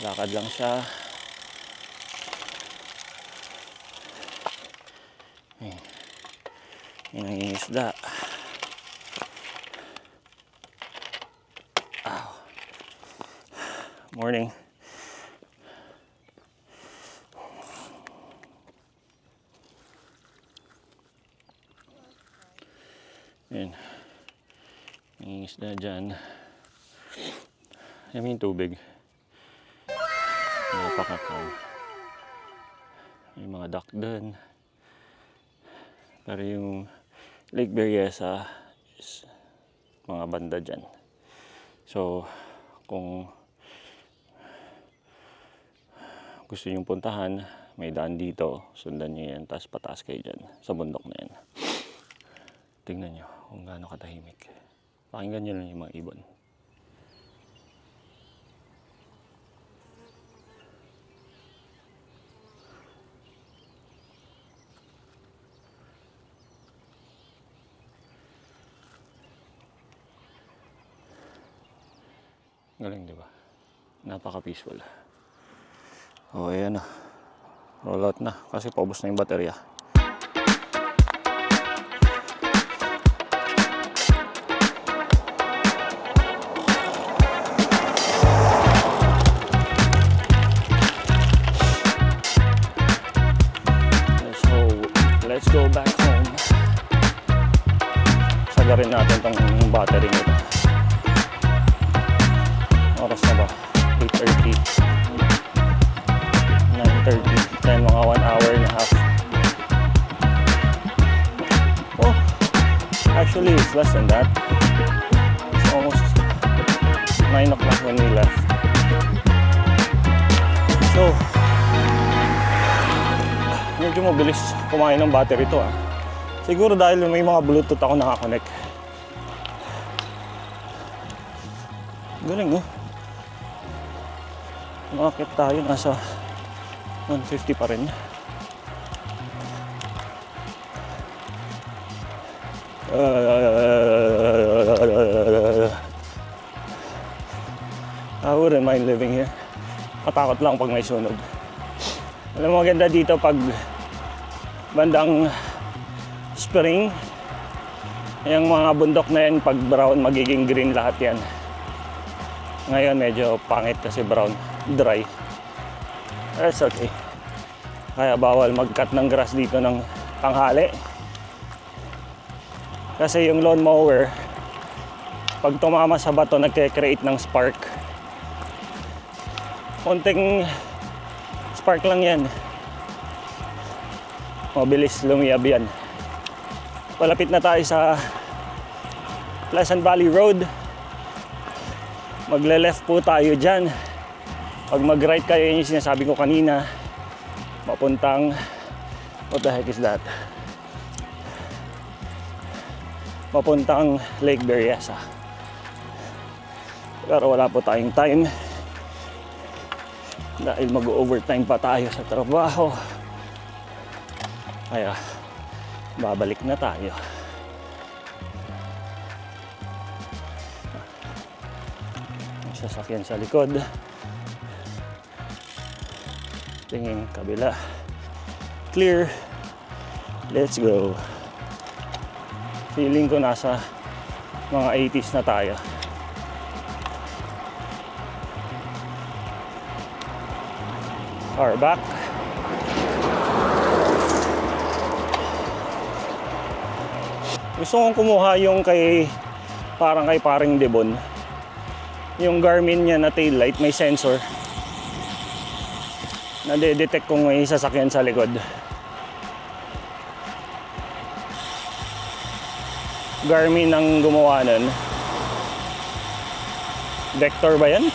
Lakad lang siya. Yung nangingisda. Morning. Ayan. Nangingisda dyan. Ayan yung tubig. Napaka-calm. May mga duck dun. Pero yung Lake Berryessa is mga banda dyan. So, kung gusto nyo puntahan, may daan dito. Sundan nyo yan, tapos pataas kayo dyan sa bundok na yan. Tingnan nyo kung gaano katahimik. Pakinggan nyo lang yung mga ibon. Galing, di ba? Napaka-peaceful. O, ayan na. Roll out na kasi paubos na yung baterya. Let's go back home. Sagarin natin tong battery nito. Oras na ba? 8:30. 9:30. Then mga 1 hour and a half. Oh, actually it's less than that. It's almost 9 o'clock when we left. So, medyo mabilis kumain ng battery to ah. Siguro dahil may mga Bluetooth ako nakakonect. Galing oh. Umakit tayo, nasa 150 pa rin. I wouldn't mind living here. Matakot lang pag may sunog. Alam mo, maganda dito pag bandang spring, yung mga bundok na yan, pag brown, magiging green lahat yan. Ngayon medyo pangit kasi brown, dry. That's okay. Kaya bawal mag-cut ng grass dito ng tanghali. Kasi yung lawn mower, pag tumama sa bato, nagke-create ng spark. Konting spark lang yan. Mabilis lumiyab yan. Palapit na tayo sa Pleasant Valley Road. Magle-left po tayo dyan. Pag mag-right kayo, yun yung sinasabi ko kanina, mapuntang, what the heck is that? Mapuntang Lake Berryessa. Pero wala po tayong time dahil mag-overtime pa tayo sa trabaho. Kaya babalik na tayo. May sasakyan sa likod. Tingin kabila. Clear. Let's go. Feeling ko nasa mga 80s na tayo. Car back. Gusto kong kumuha yung parang kay paring Debon. Yung Garmin niya na taillight, may sensor. Nade-detect kung may sasakyan sa likod. Garmin ang gumawa nun. Vector ba yan?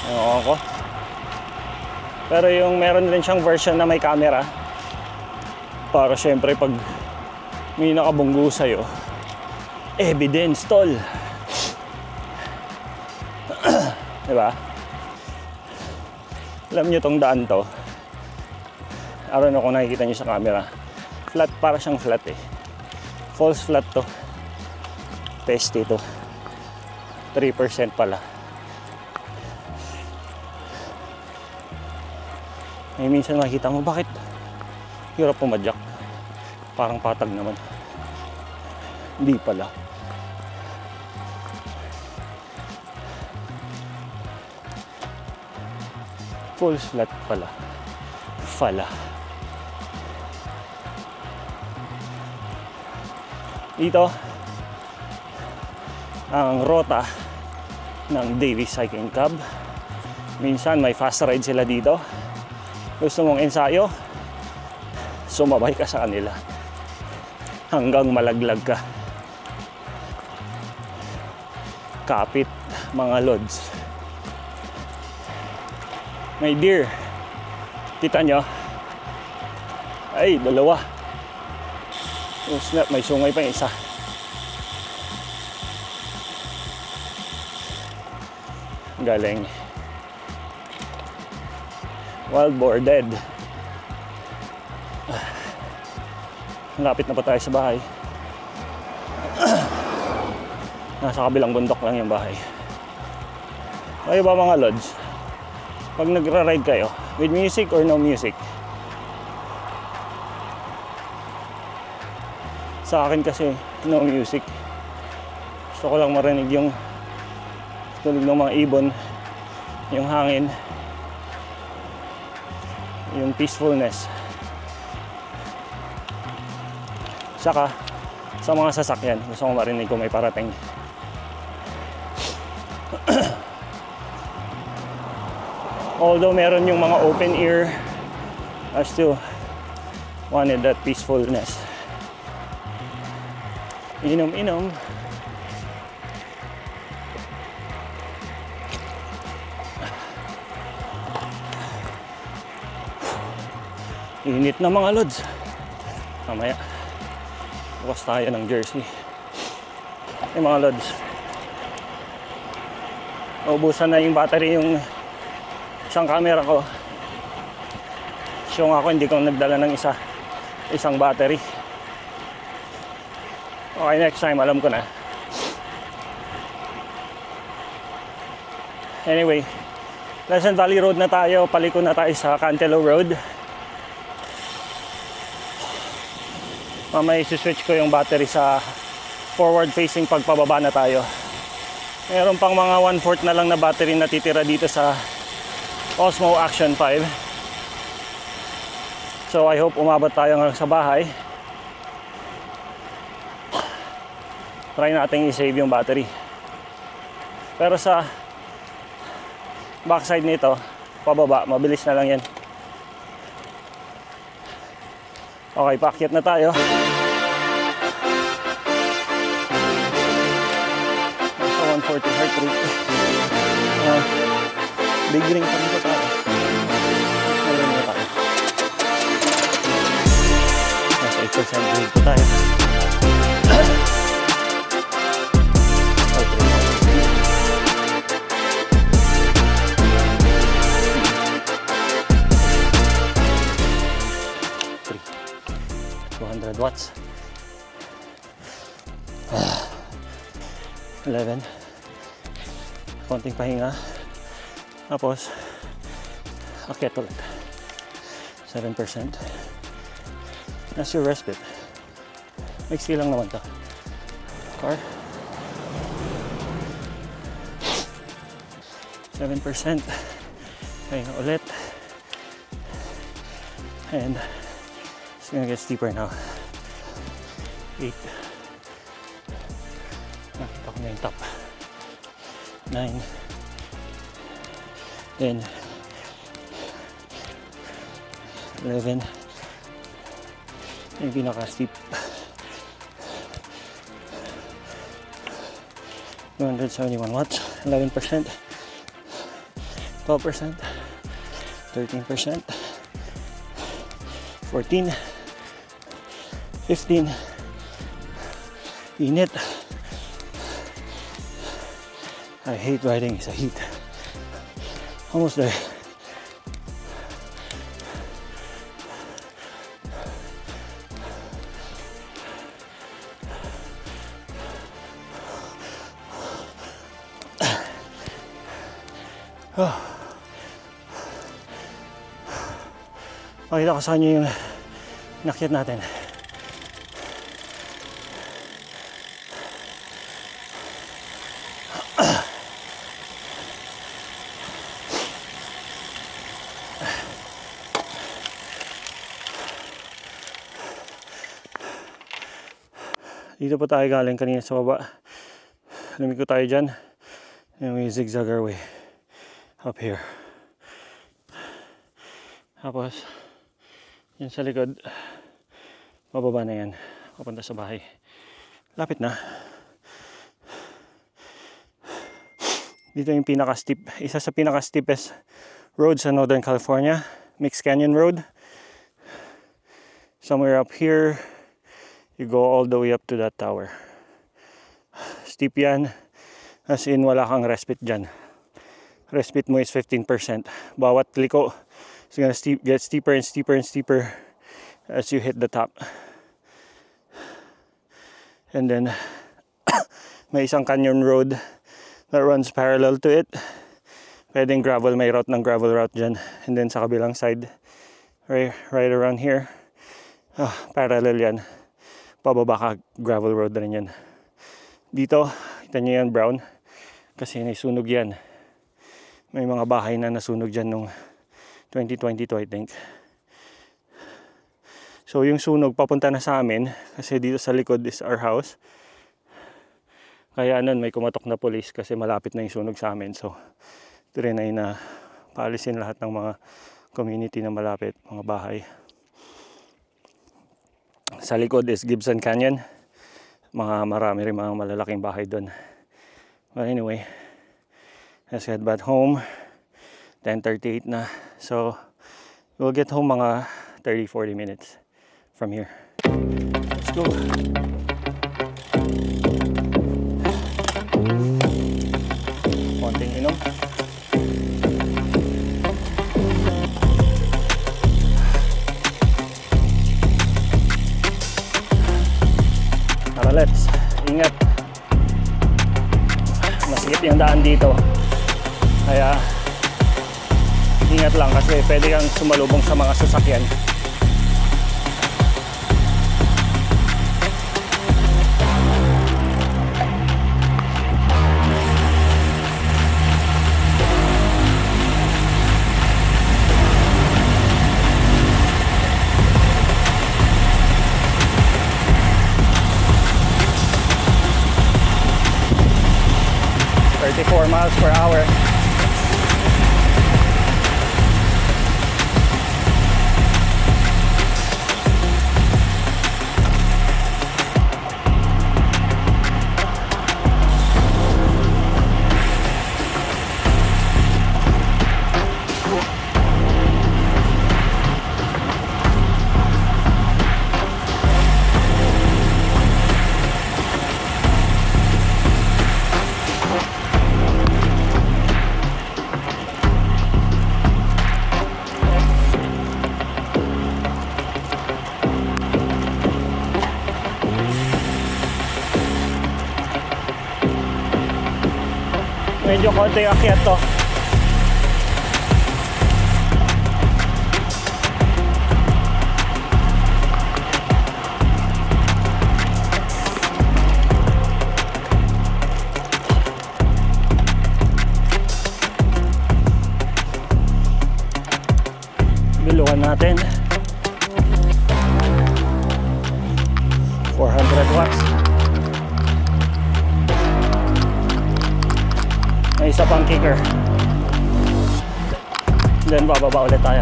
Ewan ko. Pero yung meron rin siyang version na may camera. Para syempre pag may nakabunggo sa'yo, evidence tol. Diba? Alam nyo tong daan to, I don't know kung nakikita nyo sa camera, flat, para siyang flat eh. False flat to. Test ito 3% pala. May minsan makikita mo, bakit hirap pumadyak? Parang patag naman. Hindi pala. Full flat pala. Fala. Dito ang rota ng Davis Cycling Club. Minsan may fast ride sila dito. Gusto mong ensayo, sumabay ka sa kanila hanggang malaglag ka. Kapit mga lods. May deer. Kita nyo? Ay, dalawa. Oh snap, may sungay pa yung isa. Galing. Wild boar dead. Lapit na pa tayo sa bahay. Nasa kabilang bundok lang yung bahay. Kayo ba mga lods? Pag nagra-ride kayo, with music or no music? Sa akin kasi, no music. Gusto ko lang marinig yung tunog ng mga ibon, yung hangin, yung peacefulness. Saka, sa mga sasakyan, gusto ko marinig kung may parating. Although meron yung mga open ear, I still wanted that peacefulness. Inom. Init na mga lods. Mamaya, bukas tayo ng jersey. Yung mga lods. Naubusan na yung battery yung isang camera ko. So ako hindi ko nagdala ng isang battery. Okay, next time alam ko na. Anyway, Pleasant Valley Road na tayo. Paliko na tayo sa Cantelo Road. Mamaya isi-switch ko yung battery sa forward facing pagpababa na tayo. Meron pang mga 1/4 na lang na battery na titira dito sa Osmo Action 5. So I hope umabot tayo hanggang sa bahay. Try natin i-save yung battery. Pero sa backside nito, pababa, mabilis na lang yan. Okay, paakyat na tayo. Sa 140 heart rate. Big ring pa dito tayo. Mayroon na tayo. Nasa 8% grade pa tayo. Watts. 11. Konting pahinga. Tapos akyat ulit. 7%. That's your respite. Maiksi lang naman to. Car. 7%. Pahinga ulit. And it's gonna get steeper now. 8. Nakita ko na yung top. 9. 10. 11. Yung pinaka-steep. 271 watts. 11%. 12%. 13%. 14. 15. Init. I hate riding sa heat. Almost there. Pakita ko sa inyo yung inakyat natin. Dito po tayo galing kanina sa baba. Lumiko tayo dyan. And we zigzag our way up here. Tapos, yun sa likod, mababa na yan. Papunta sa bahay. Lapit na. Dito yung pinaka-steep. Isa sa pinaka-steepest road sa Northern California. Mixed Canyon Road. Somewhere up here, you go all the way up to that tower. Steep yan. As in, wala kang respite dyan. Respite mo is 15%. Bawat liko, it's gonna get steeper and steeper and steeper as you hit the top. And then, may isang canyon road that runs parallel to it. pwedeng gravel, may route ng gravel route dyan. And then sa kabilang side, right around here, parallel yan. Pababa ka, gravel road rin yan. Dito, kita nyo yan, brown. Kasi nasunog yan. May mga bahay na nasunog dyan nung 2022, I think. So yung sunog papunta na sa amin kasi dito sa likod is our house. Kaya nun may kumatok na police kasi malapit na yung sunog sa amin. So trinay na paalisin lahat ng mga community na malapit, mga bahay. Sa likod is Gibson Canyon. Marami rin mga malalaking bahay doon. But anyway, let's head back home. 10:38 na. So we'll get home mga 30-40 minutes from here. Let's go. Konting inom. Let's ingat. Masikip yung daan dito. Kaya ingat lang kasi pwede kang sumalubong sa mga sasakyan. Miles per hour. Medyo konti akyat to. Biluan natin 400 watts. May isa pang kicker. Then bababa ulit tayo.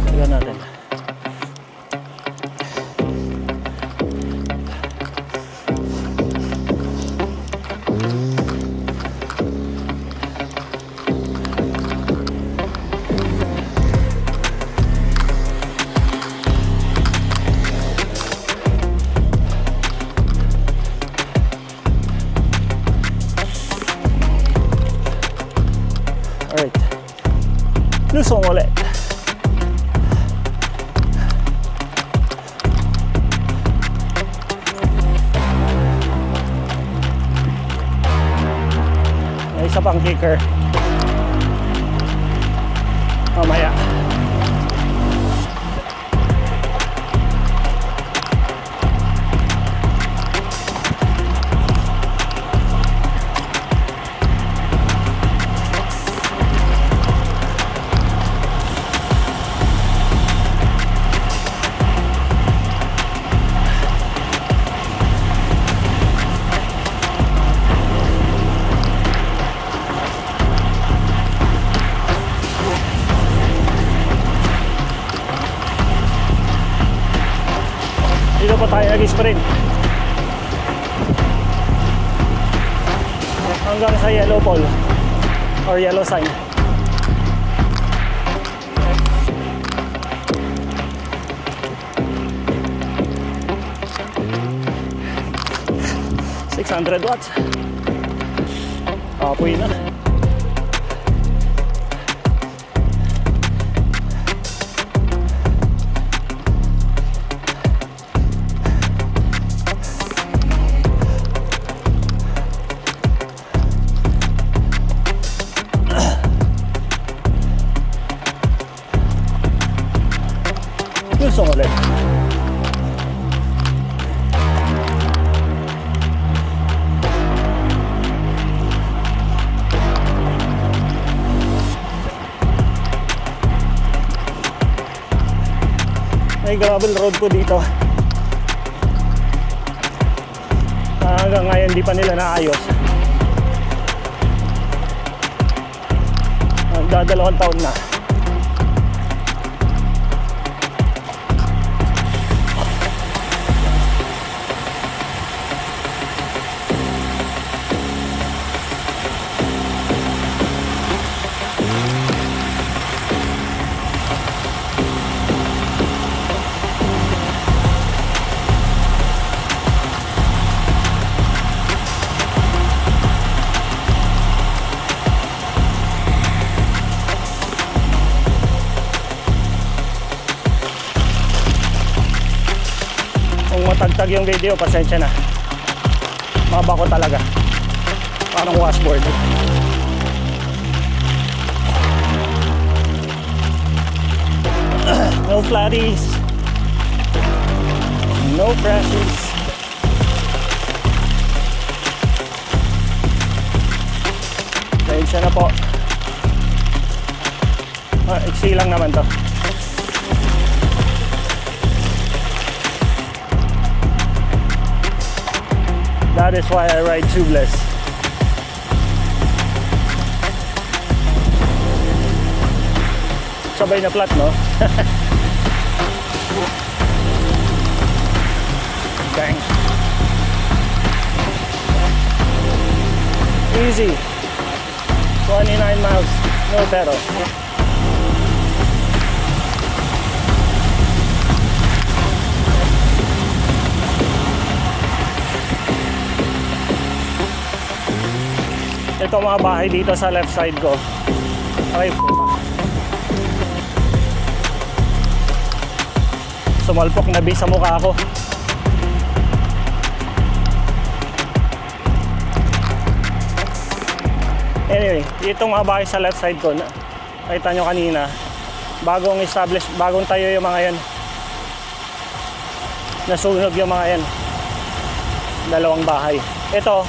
Tignan natin. Alright, lusong ulit. May isa pang kicker mamaya. Dito pa tayo nag-sprint hanggang sa yellow pole or yellow sign. 600 watts. Apoy na. Gusto ko ulit. May gravel road po dito. Hanggang ngayon di pa nila naayos. Dadalawang taon na. Matagtag yung video, pasensya na. Mababa ko talaga. Parang washboard. No flatties. No crashes. Pasensya na po. Iksi lang naman to. That is why I ride tubeless. Sabay na flat, no? Bang. Easy. 29 miles. No pedal. Ito mga bahay dito sa left side ko. Ay, sumalpok na sa mukha ko. Anyway, itong mga bahay sa left side ko, nakita nyo kanina, bagong tayo yung mga yan. Nasunog yung mga yan. Dalawang bahay. Ito,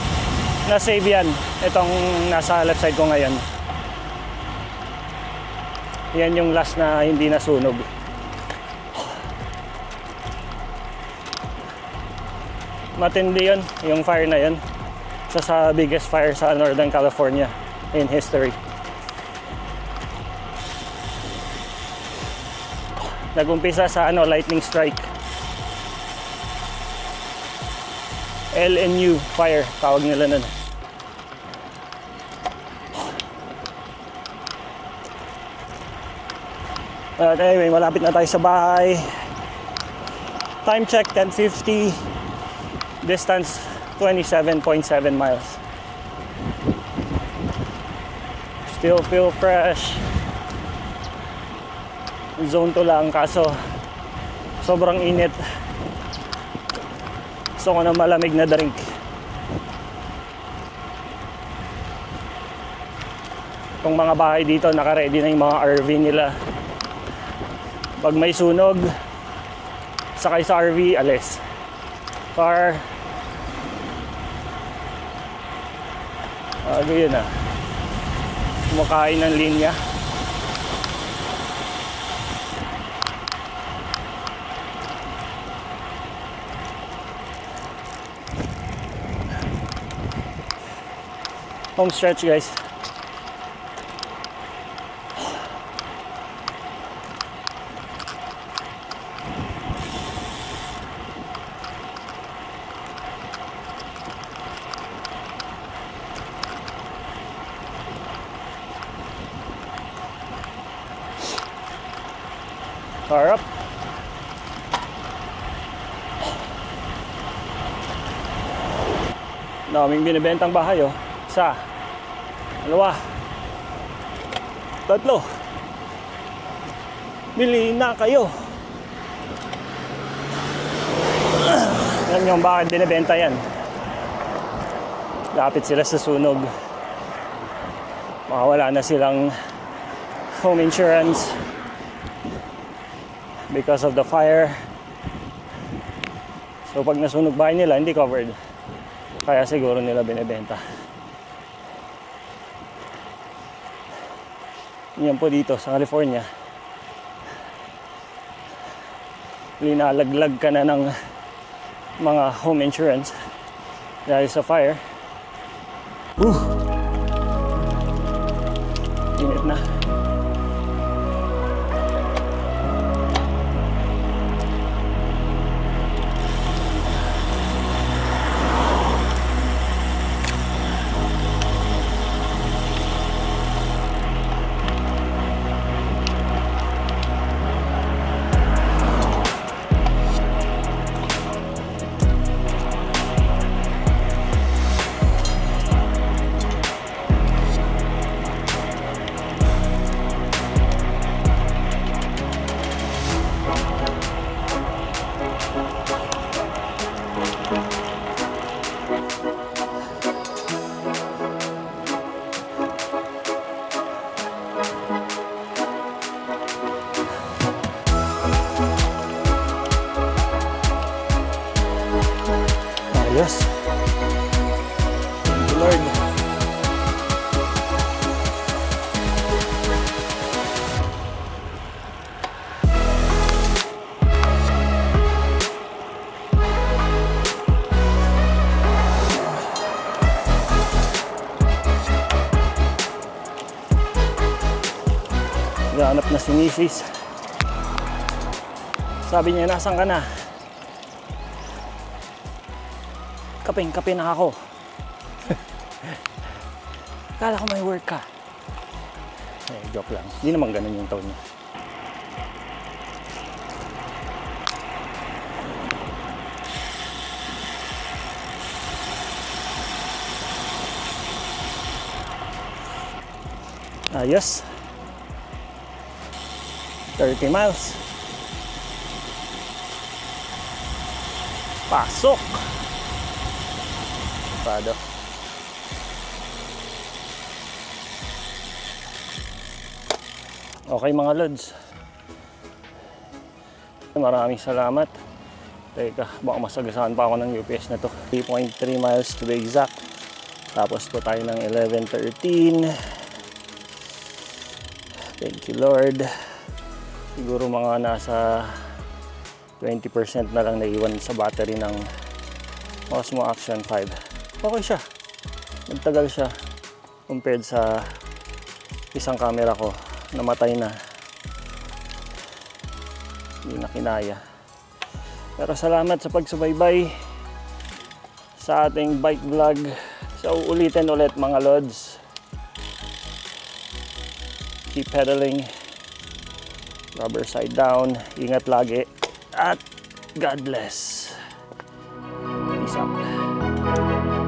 na-save yan. Itong nasa left side ko ngayon. Yan yung last na hindi nasunog. Matindi yun, yung fire na yun. Isa sa biggest fire sa Northern California in history. Nag-umpisa sa lightning strike. LNU fire, tawag nila nun. But anyway, malapit na tayo sa bahay. Time check, 10:50. Distance, 27.7 miles. Still feel fresh. Zone 2 lang, kaso sobrang init. Gusto ko ng malamig na drink. Itong mga bahay dito, naka-ready na yung mga RV nila. Pag may sunog, sakay sa RV, alis. Car. Yun na. Kumakain ng linya. Home stretch, guys. Car up. Daming binibentang bahay oh. Isa, dalawa, tatlo. Bili na kayo. Yan yung bakit binibenta yan. Lapit sila sa sunog. Makawala na silang home insurance because of the fire. So pag nasunog bahay nila, hindi covered. Kaya siguro nila binibenta. Yan po dito sa California. Linalaglag ka na ng mga home insurance dahil sa fire. Init na. Ayos. Thank you, Lord. Naghahanap na si Mrs. Sabi niya, nasan ka na? Kapeng-kape na ako. Kala ko may work ka. Eh, joke lang. Hindi naman ganun yung tone niya. Ayos. 30 miles. Pasok. Pado. Okay mga lods. Maraming salamat. Teka, baka masagasaan pa ako ng UPS na to. 3.3 miles to be exact. Tapos po tayo ng 11:13. Thank you Lord. Siguro mga nasa 20% na lang naiwan sa battery ng Osmo Action 5. Okay siya. Nagtagal siya compared sa isang camera ko. Namatay na. Hindi na kinaya. Pero salamat sa pagsubaybay sa ating bike vlog. So ulitin ulit mga lods. Keep pedaling. Rubber side down. Ingat lagi. At God bless. Peace out.